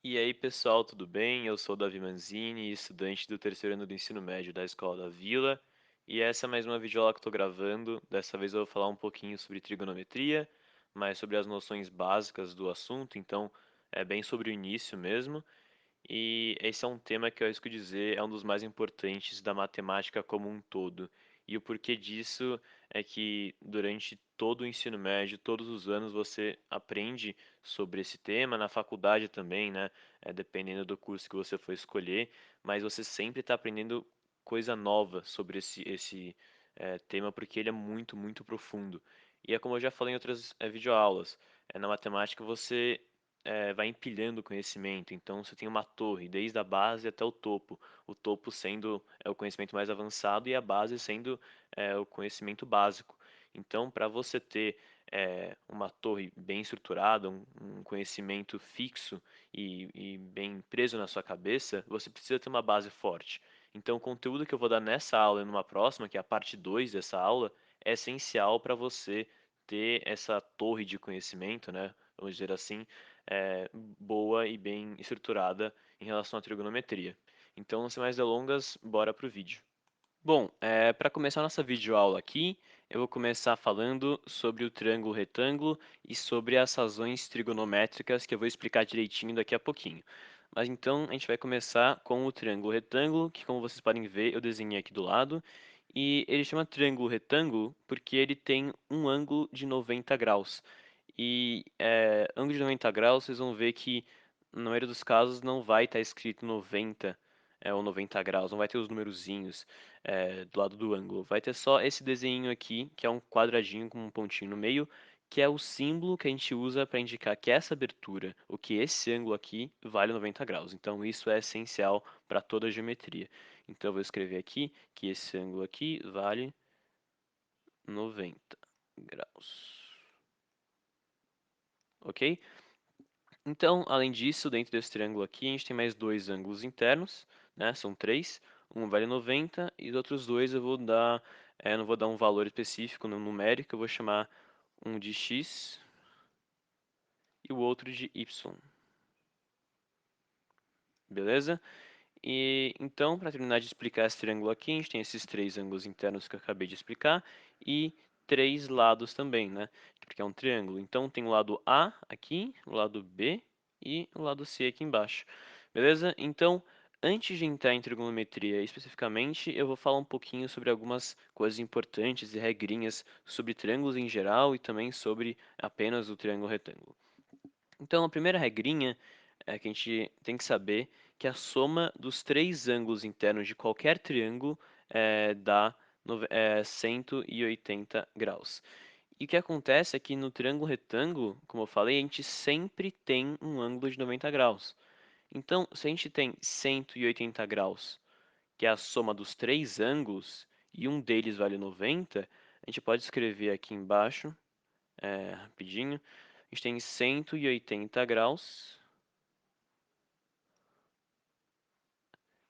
E aí, pessoal, tudo bem? Eu sou o Davi Manzini, estudante do terceiro ano do ensino médio da Escola da Vila, e essa é mais uma videoaula que eu estou gravando. Dessa vez eu vou falar um pouquinho sobre trigonometria, mais sobre as noções básicas do assunto, então é bem sobre o início mesmo. E esse é um tema que eu arrisco dizer é um dos mais importantes da matemática como um todo. E o porquê disso é que durante todo o ensino médio, todos os anos você aprende sobre esse tema, na faculdade também, né? Dependendo do curso que você for escolher, mas você sempre está aprendendo coisa nova sobre esse tema, porque ele é muito, muito profundo. E é como eu já falei em outras videoaulas, na matemática você vai empilhando conhecimento. Então, você tem uma torre, desde a base até o topo sendo o conhecimento mais avançado e a base sendo o conhecimento básico. Então, para você ter uma torre bem estruturada, um conhecimento fixo e bem preso na sua cabeça, você precisa ter uma base forte. Então, o conteúdo que eu vou dar nessa aula e numa próxima, que é a parte 2 dessa aula, é essencial para você ter essa torre de conhecimento, né? Vamos dizer assim, boa e bem estruturada em relação à trigonometria. Então, sem mais delongas, bora para o vídeo. Bom, para começar nossa videoaula aqui, eu vou começar falando sobre o triângulo retângulo e sobre as razões trigonométricas que eu vou explicar direitinho daqui a pouquinho. Mas então a gente vai começar com o triângulo retângulo, que como vocês podem ver, eu desenhei aqui do lado. E ele chama triângulo retângulo porque ele tem um ângulo de 90 graus. E ângulo de 90 graus, vocês vão ver que na maioria dos casos não vai estar escrito 90 ou 90 graus, não vai ter os numerozinhos do lado do ângulo. Vai ter só esse desenho aqui, que é um quadradinho com um pontinho no meio, que é o símbolo que a gente usa para indicar que essa abertura, o que esse ângulo aqui, vale 90 graus. Então isso é essencial para toda a geometria. Então eu vou escrever aqui que esse ângulo aqui vale 90 graus. Ok? Então, além disso, dentro desse triângulo aqui, a gente tem mais dois ângulos internos, né? São três. Um vale 90 e os outros dois eu vou dar, não vou dar um valor específico no numérico, eu vou chamar um de x e o outro de y. Beleza? E então, para terminar de explicar esse triângulo aqui, a gente tem esses três ângulos internos que eu acabei de explicar e três lados também, né? Porque é um triângulo. Então, tem o lado A aqui, o lado B e o lado C aqui embaixo. Beleza? Então, antes de entrar em trigonometria especificamente, eu vou falar um pouquinho sobre algumas coisas importantes e regrinhas sobre triângulos em geral e também sobre apenas o triângulo retângulo. Então, a primeira regrinha é que a gente tem que saber que a soma dos três ângulos internos de qualquer triângulo dá 180 graus. E o que acontece é que no triângulo retângulo, como eu falei, a gente sempre tem um ângulo de 90 graus. Então, se a gente tem 180 graus, que é a soma dos três ângulos, e um deles vale 90, a gente pode escrever aqui embaixo, rapidinho, a gente tem 180 graus,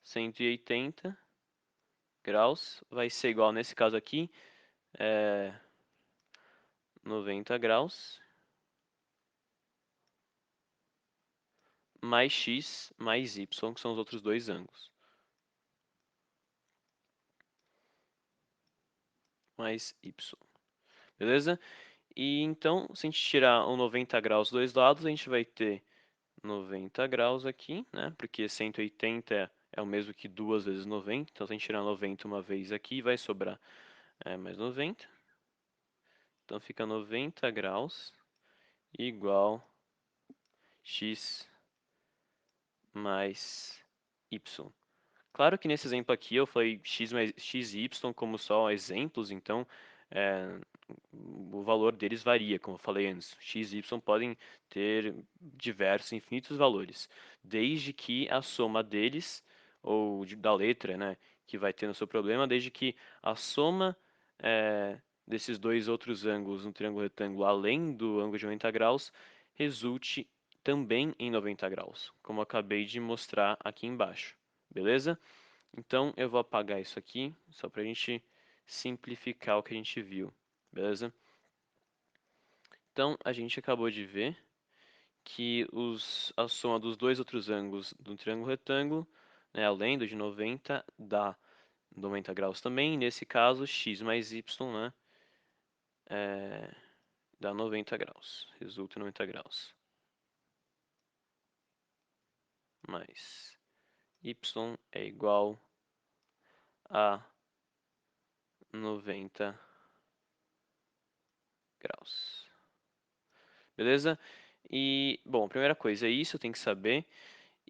180 graus vai ser igual, nesse caso aqui, é, 90 graus, mais x mais y, que são os outros dois ângulos. Mais y. Beleza? E então, se a gente tirar o 90 graus dos dois lados, a gente vai ter 90 graus aqui, né? Porque 180 é o mesmo que 2 vezes 90. Então, se a gente tirar 90 uma vez aqui, vai sobrar mais 90. Então, fica 90 graus igual x mais y. Claro que nesse exemplo aqui eu falei x mais x e y como só exemplos, então é, o valor deles varia, como eu falei antes. X e y podem ter diversos, infinitos valores, desde que a soma deles, ou da letra, né, que vai ter no seu problema, desde que a soma desses dois outros ângulos no triângulo retângulo, além do ângulo de 90 graus, resulte também em 90 graus, como eu acabei de mostrar aqui embaixo. Beleza? Então eu vou apagar isso aqui, só para a gente simplificar o que a gente viu. Beleza? Então a gente acabou de ver que a soma dos dois outros ângulos do triângulo retângulo, né, além do de 90, dá 90 graus também. Nesse caso, x mais y, né, dá 90 graus, resulta em 90 graus. Mais y é igual a 90 graus. Beleza? E, bom, a primeira coisa é isso, tem que saber.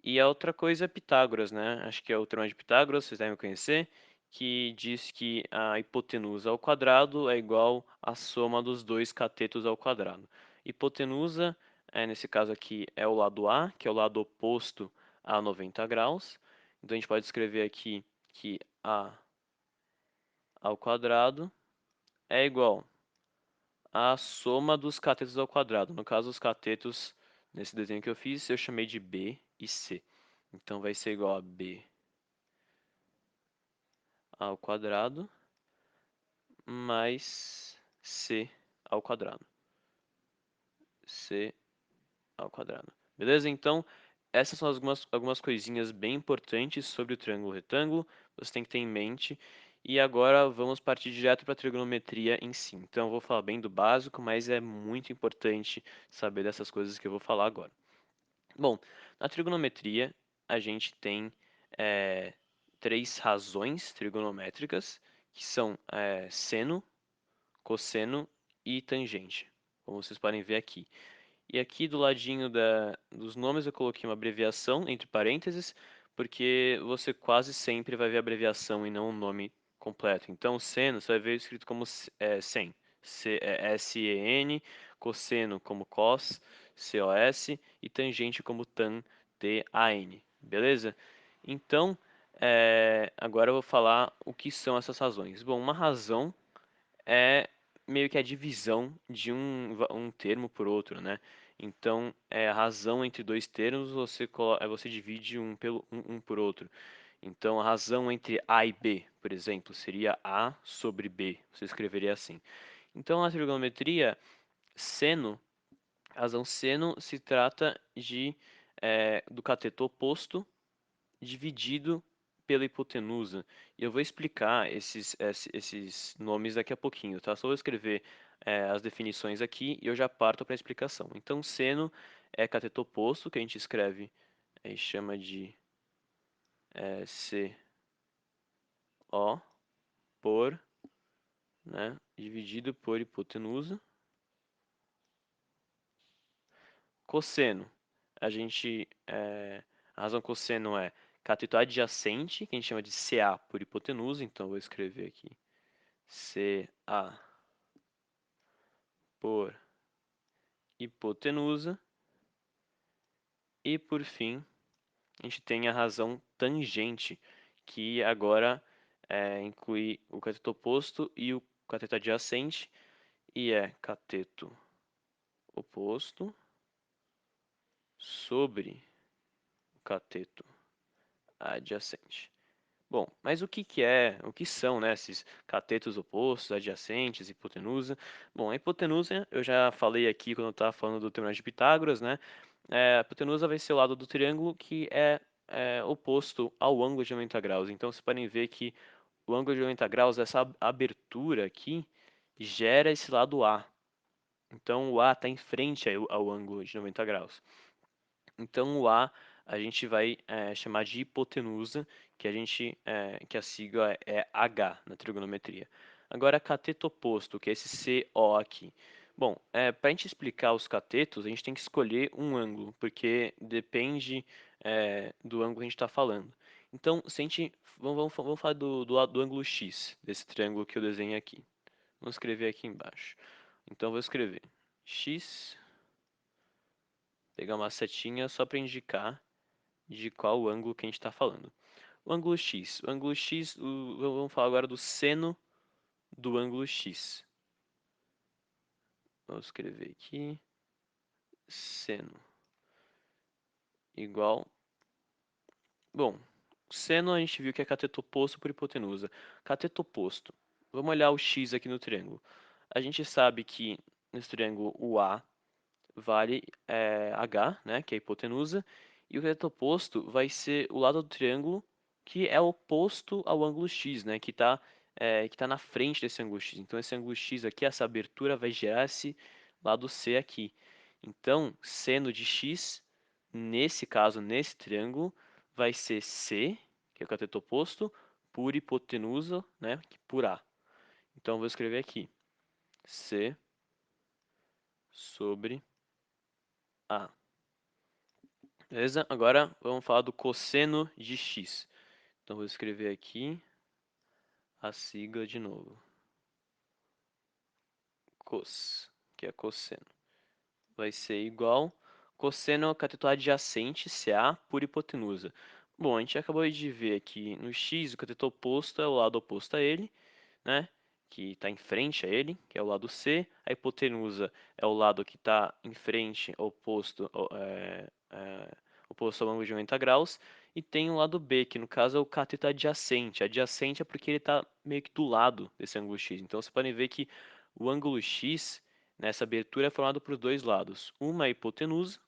E a outra coisa é Pitágoras, né? Acho que é o teorema de Pitágoras, vocês devem conhecer, que diz que a hipotenusa ao quadrado é igual à soma dos dois catetos ao quadrado. Hipotenusa, nesse caso aqui, é o lado A, que é o lado oposto a 90 graus. Então a gente pode escrever aqui que A ao quadrado é igual à soma dos catetos ao quadrado. No caso, os catetos, nesse desenho que eu fiz, eu chamei de B e C. Então vai ser igual a B ao quadrado mais C ao quadrado. C ao quadrado. Beleza? Então, essas são algumas coisinhas bem importantes sobre o triângulo retângulo. Você tem que ter em mente. E agora vamos partir direto para a trigonometria em si. Então, eu vou falar bem do básico, mas é muito importante saber dessas coisas que eu vou falar agora. Bom, na trigonometria, a gente tem três razões trigonométricas, que são seno, cosseno e tangente, como vocês podem ver aqui. E aqui do ladinho dos nomes eu coloquei uma abreviação entre parênteses, porque você quase sempre vai ver abreviação e não o nome completo. Então, seno você vai ver escrito como sen, S-E-N, cosseno como cos, C-O-S, e tangente como tan, T-A-N. Beleza? Então, agora eu vou falar o que são essas razões. Bom, uma razão é meio que a divisão de um termo por outro, né? Então, a razão entre dois termos, você divide um por outro. Então, a razão entre A e B, por exemplo, seria A sobre B. Você escreveria assim. Então, na trigonometria, seno, a razão seno se trata do cateto oposto dividido pela hipotenusa. E eu vou explicar esses nomes daqui a pouquinho, tá? Só vou escrever as definições aqui e eu já parto para a explicação. Então, seno é cateto oposto, que a gente escreve e chama de CO por, né, dividido por hipotenusa. Cosseno, a razão cosseno é cateto adjacente, que a gente chama de CA por hipotenusa, então eu vou escrever aqui CA por hipotenusa. E por fim, a gente tem a razão tangente, que agora inclui o cateto oposto e o cateto adjacente, e é cateto oposto sobre o cateto adjacente. Bom, mas o que são, né, esses catetos opostos, adjacentes, hipotenusa? Bom, a hipotenusa eu já falei aqui quando eu estava falando do teorema de Pitágoras, né? A hipotenusa vai ser o lado do triângulo que é oposto ao ângulo de 90 graus. Então, vocês podem ver que o ângulo de 90 graus, essa abertura aqui, gera esse lado A. Então, o A está em frente ao ângulo de 90 graus. Então o a gente vai chamar de hipotenusa, que a sigla é H na trigonometria. Agora cateto oposto, que é esse CO aqui. Bom, para a gente explicar os catetos, a gente tem que escolher um ângulo, porque depende do ângulo que a gente está falando. Então, se a gente, vamos falar do lado do ângulo X, desse triângulo que eu desenhei aqui. Vamos escrever aqui embaixo. Então, eu vou escrever X, pegar uma setinha só para indicar de qual ângulo que a gente está falando. O ângulo x. O ângulo x, vamos falar agora do seno do ângulo x. Vou escrever aqui. Seno igual. Bom, seno a gente viu que é cateto oposto por hipotenusa. Cateto oposto. Vamos olhar o x aqui no triângulo. A gente sabe que nesse triângulo o A vale H, né, que é a hipotenusa, e o cateto oposto vai ser o lado do triângulo que é oposto ao ângulo X, né, que tá na frente desse ângulo X. Então, esse ângulo X aqui, essa abertura vai gerar esse lado C aqui. Então, seno de X, nesse caso, nesse triângulo, vai ser C, que é o cateto oposto, por hipotenusa, né, por A. Então, eu vou escrever aqui C sobre A. Beleza? Agora vamos falar do cosseno de x. Então vou escrever aqui a sigla de novo. Cos, que é cosseno. Vai ser igual cosseno ao cateto adjacente, CA, por hipotenusa. Bom, a gente acabou de ver aqui no x, o cateto oposto é o lado oposto a ele, né? Que está em frente a ele, que é o lado C. A hipotenusa é o lado que está em frente, oposto ao ângulo de 90 graus. E tem o lado B, que no caso é o cateto adjacente. Adjacente é porque ele está meio que do lado desse ângulo X. Então, vocês podem ver que o ângulo X, nessa abertura, é formado por dois lados. Uma é a hipotenusa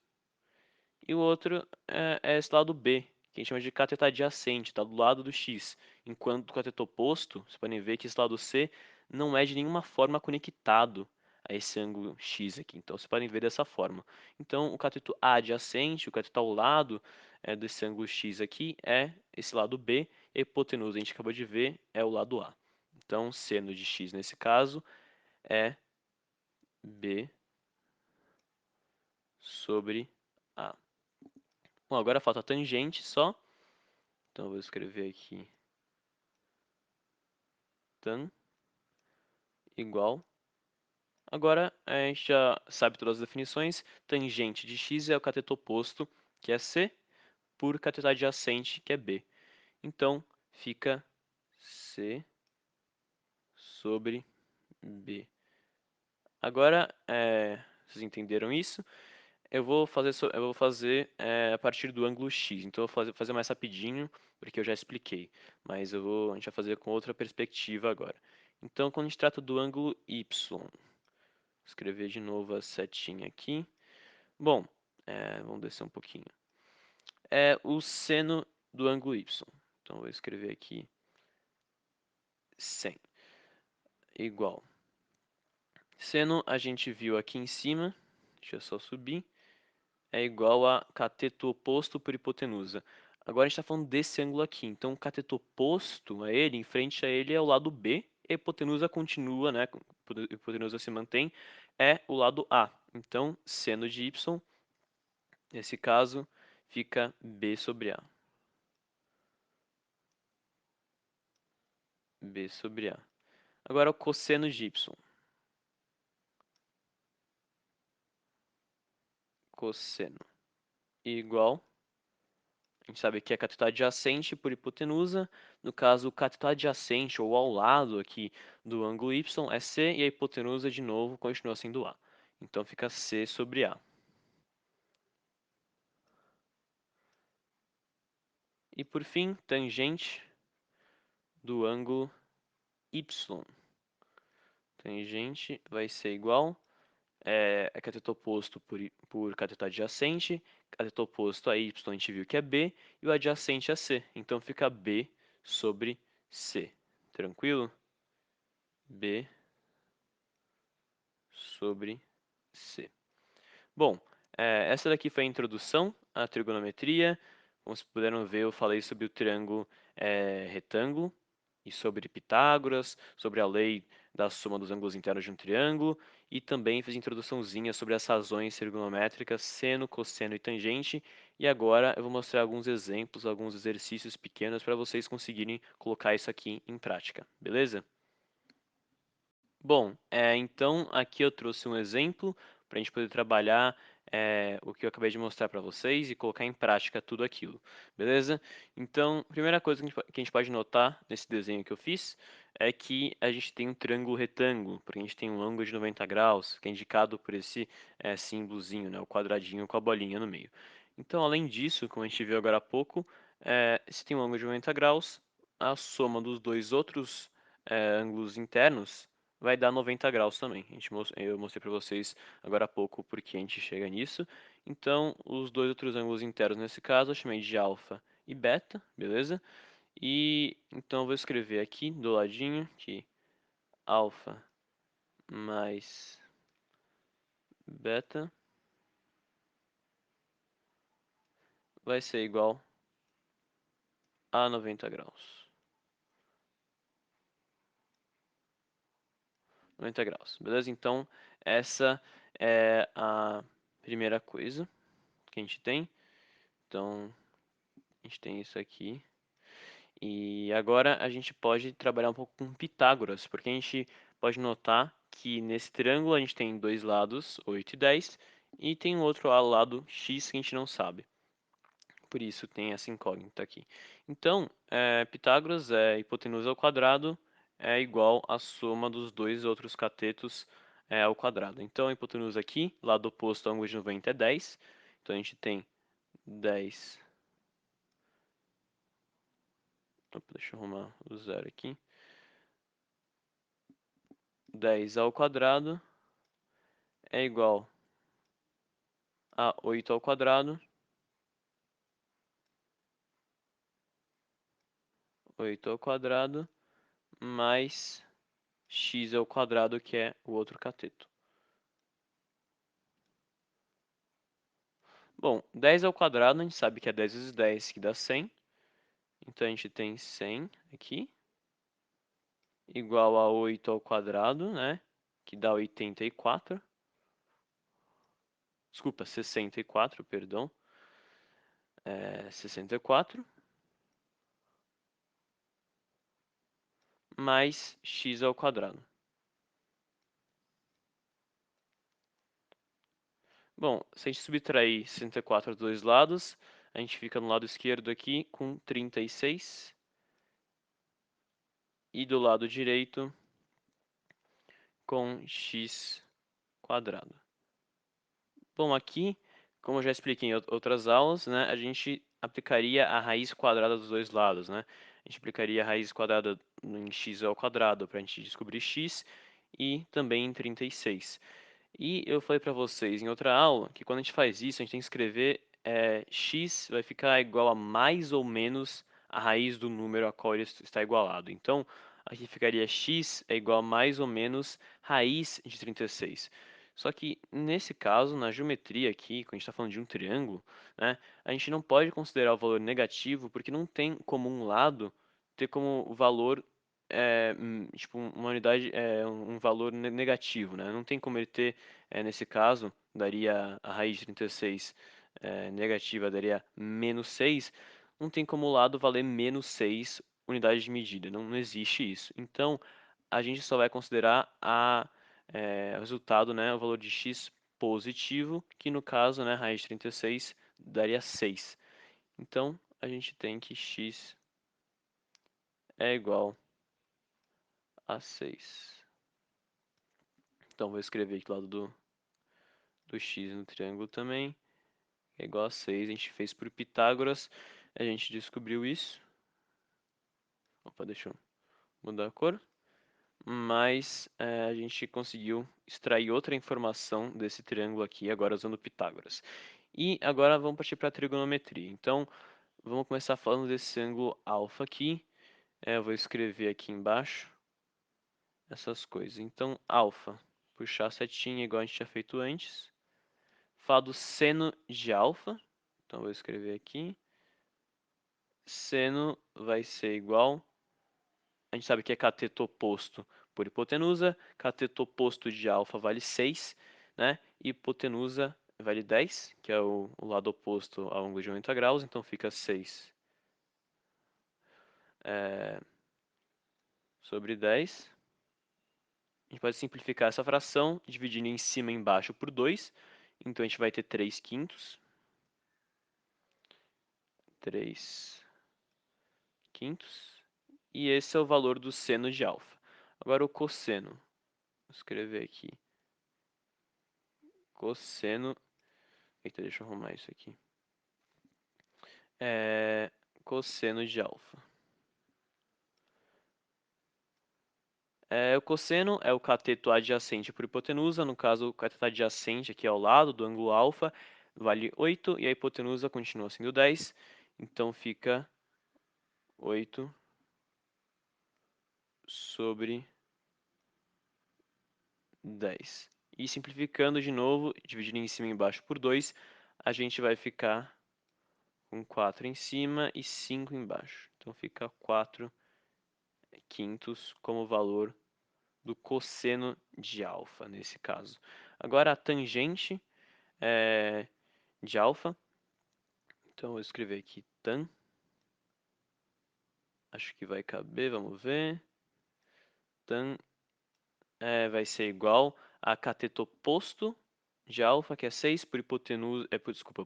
e o outro é esse lado B, que a gente chama de cateto adjacente, está do lado do X. Enquanto o cateto oposto, vocês podem ver que esse lado C não é de nenhuma forma conectado a esse ângulo X aqui. Então, vocês podem ver dessa forma. Então, o cateto adjacente, o cateto ao lado desse ângulo X aqui, é esse lado B, e a hipotenusa, a gente acabou de ver, é o lado A. Então, seno de X, nesse caso, é B sobre A. Bom, agora falta a tangente só. Então, eu vou escrever aqui tan igual. Agora, a gente já sabe todas as definições. Tangente de x é o cateto oposto, que é C, por cateto adjacente, que é B. Então, fica C sobre B. Agora, vocês entenderam isso? Eu vou fazer a partir do ângulo X. Então, eu vou fazer mais rapidinho, porque eu já expliquei. Mas a gente vai fazer com outra perspectiva agora. Então, quando a gente trata do ângulo Y, vou escrever de novo a setinha aqui. Bom, vamos descer um pouquinho. É o seno do ângulo Y. Então, vou escrever aqui 100 igual. Seno a gente viu aqui em cima. Deixa eu só subir. É igual a cateto oposto por hipotenusa. Agora a gente está falando desse ângulo aqui. Então, o cateto oposto a ele, em frente a ele, é o lado B. E a hipotenusa continua, né? A hipotenusa se mantém, é o lado A. Então, seno de Y, nesse caso, fica B sobre A. B sobre A. Agora, o cosseno de Y. Cosseno igual. A gente sabe que é cateto adjacente por hipotenusa. No caso, o cateto adjacente ou ao lado aqui do ângulo Y é C e a hipotenusa, de novo, continua sendo A. Então fica C sobre A. E por fim, tangente do ângulo Y. Tangente vai ser igual. É cateto oposto por cateto adjacente. Cateto oposto a Y a gente viu que é B. E o adjacente é C. Então fica B sobre C. Tranquilo? B sobre C. Bom, essa daqui foi a introdução à trigonometria. Como vocês puderam ver, eu falei sobre o triângulo retângulo e sobre Pitágoras, sobre a lei da soma dos ângulos internos de um triângulo e também fiz introduçãozinha sobre as razões trigonométricas seno, cosseno e tangente. E agora eu vou mostrar alguns exemplos, alguns exercícios pequenos para vocês conseguirem colocar isso aqui em prática, beleza? Bom, então aqui eu trouxe um exemplo para a gente poder trabalhar o que eu acabei de mostrar para vocês e colocar em prática tudo aquilo, beleza? Então, a primeira coisa que a gente pode notar nesse desenho que eu fiz é que a gente tem um triângulo retângulo, porque a gente tem um ângulo de 90 graus, que é indicado por esse símbolozinho, né, o quadradinho com a bolinha no meio. Então, além disso, como a gente viu agora há pouco, se tem um ângulo de 90 graus, a soma dos dois outros ângulos internos vai dar 90 graus também. Eu mostrei para vocês agora há pouco porque a gente chega nisso. Então, os dois outros ângulos internos nesse caso eu chamei de alfa e beta, beleza? E então eu vou escrever aqui do ladinho que alfa mais beta vai ser igual a 90 graus. 90 graus, beleza? Então, essa é a primeira coisa que a gente tem. Então, a gente tem isso aqui. E agora a gente pode trabalhar um pouco com Pitágoras, porque a gente pode notar que nesse triângulo a gente tem dois lados, 8 e 10, e tem um outro lado x que a gente não sabe. Por isso tem essa incógnita aqui. Então, Pitágoras é hipotenusa ao quadrado é igual à soma dos dois outros catetos ao quadrado. Então, a hipotenusa aqui, lado oposto ao ângulo de 90 é 10. Então, a gente tem 10. Opa, deixa eu arrumar o zero aqui. 10 ao quadrado é igual a 8 ao quadrado. 8 ao quadrado mais x ao quadrado, que é o outro cateto. Bom, 10 ao quadrado, a gente sabe que é 10 vezes 10, que dá 100. Então, a gente tem 100 aqui, igual a 8 ao quadrado, né? Que dá 84. Desculpa, 64, perdão. 64 mais x ao quadrado. Bom, se a gente subtrair 64 dos dois lados, a gente fica no lado esquerdo aqui com 36. E do lado direito com x quadrado. Bom, aqui, como eu já expliquei em outras aulas, né, a gente aplicaria a raiz quadrada dos dois lados, né? A gente aplicaria a raiz quadrada em x ao quadrado para a gente descobrir x e também em 36. E eu falei para vocês em outra aula que quando a gente faz isso, a gente tem que escrever x vai ficar igual a mais ou menos a raiz do número a qual ele está igualado. Então, aqui ficaria x é igual a mais ou menos raiz de 36. Só que nesse caso, na geometria aqui, quando a gente está falando de um triângulo, né, a gente não pode considerar o valor negativo porque não tem como um lado ter como valor tipo uma unidade, um valor negativo, né? Não tem como ele ter, nesse caso, daria a raiz de 36 negativa, daria menos 6. Não tem como o lado valer menos 6 unidades de medida, não existe isso. Então, a gente só vai considerar o resultado, né, o valor de x positivo, que no caso, né, raiz de 36 daria 6. Então, a gente tem que x é igual a 6. Então, vou escrever aqui do lado do x no triângulo também. É igual a 6. A gente fez por Pitágoras. A gente descobriu isso. Opa, deixa eu mudar a cor. Mas a gente conseguiu extrair outra informação desse triângulo aqui, agora usando Pitágoras. E agora vamos partir para a trigonometria. Então, vamos começar falando desse ângulo alfa aqui. Eu vou escrever aqui embaixo essas coisas. Então, alfa, puxar a setinha igual a gente tinha feito antes. Falar do seno de alfa. Então, vou escrever aqui. Seno vai ser igual. A gente sabe que é cateto oposto por hipotenusa. Cateto oposto de alfa vale 6, né? E hipotenusa vale 10, que é o lado oposto ao ângulo de 90 graus. Então, fica 6 sobre 10. A gente pode simplificar essa fração, dividindo em cima e embaixo por 2. Então, a gente vai ter 3 quintos. 3 quintos. E esse é o valor do seno de alfa. Agora, o cosseno. Vou escrever aqui. Cosseno. Eita, deixa eu arrumar isso aqui. Cosseno de alfa. O cosseno é o cateto adjacente por hipotenusa, no caso, o cateto adjacente aqui ao lado do ângulo alfa vale 8 e a hipotenusa continua sendo 10, então fica 8 sobre 10. E simplificando de novo, dividindo em cima e embaixo por 2, a gente vai ficar com 4 em cima e 5 embaixo. Então fica 4 quintos como valor do cosseno de alfa, nesse caso. Agora a tangente de alfa, então eu vou escrever aqui tan, acho que vai caber, vamos ver. Tan vai ser igual a cateto oposto de alfa, que é 6, por hipotenusa, desculpa,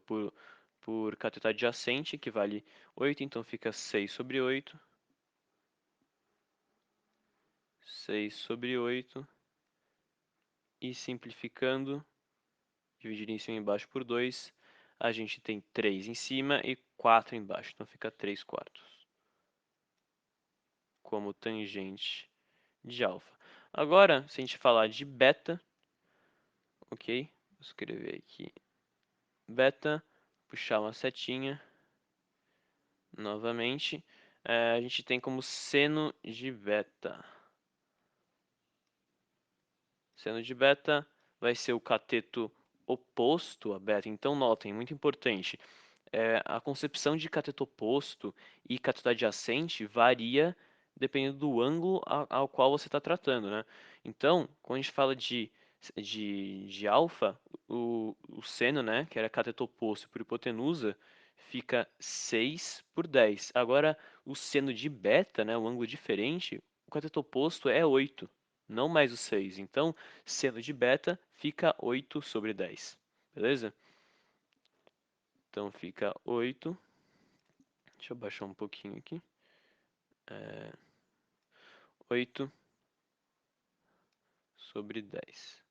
por cateto adjacente, que vale 8, então fica 6 sobre 8. 6 sobre 8. E simplificando, dividir em cima e embaixo por 2, a gente tem 3 em cima e 4 embaixo, então fica 3 quartos como tangente de alfa. Agora, se a gente falar de beta, ok? Vou escrever aqui beta, puxar uma setinha novamente. A gente tem como seno de beta. Seno de beta vai ser o cateto oposto a beta. Então, notem, muito importante, a concepção de cateto oposto e cateto adjacente varia dependendo do ângulo ao qual você está tratando, né? Então, quando a gente fala de alfa, o seno, né, que era cateto oposto por hipotenusa, fica 6 por 10. Agora, o seno de beta, né, o ângulo diferente, o cateto oposto é 8, não mais o 6. Então, seno de beta fica 8 sobre 10. Beleza? Então fica 8. Deixa eu baixar um pouquinho aqui. 8 sobre 10.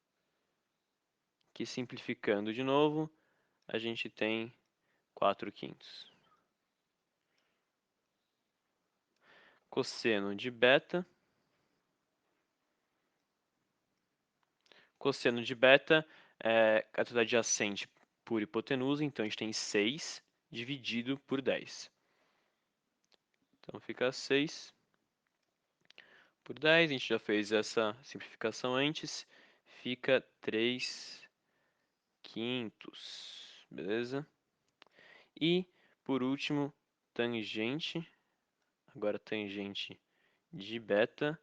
Que simplificando de novo, a gente tem 4 quintos. Cosseno de beta. Cosseno de beta é cateto adjacente por hipotenusa, então a gente tem 6 dividido por 10. Então fica 6 por 10, a gente já fez essa simplificação antes, fica 3 quintos, beleza? E, por último, tangente, agora tangente de beta,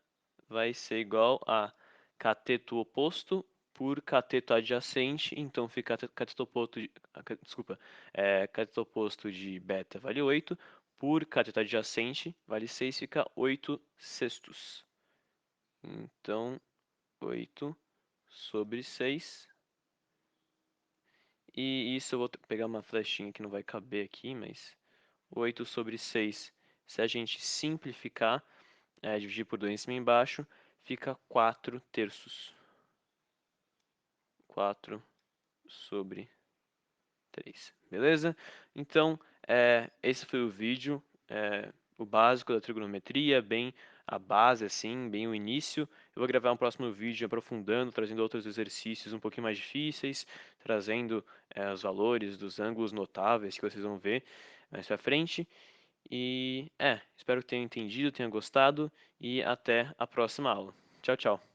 vai ser igual a cateto oposto por cateto adjacente, então fica cateto oposto desculpa, cateto oposto de beta vale 8, por cateto adjacente vale 6, fica 8 sextos. Então, 8 sobre 6. E isso eu vou pegar uma flechinha que não vai caber aqui, mas 8 sobre 6, se a gente simplificar, dividir por 2 em cima e embaixo, fica 4 terços. 4 sobre 3, beleza? Então, esse foi o vídeo, o básico da trigonometria, bem a base, assim, bem o início. Eu vou gravar um próximo vídeo aprofundando, trazendo outros exercícios um pouquinho mais difíceis, trazendo os valores dos ângulos notáveis que vocês vão ver mais pra frente. E, espero que tenham entendido, tenham gostado e até a próxima aula. Tchau, tchau.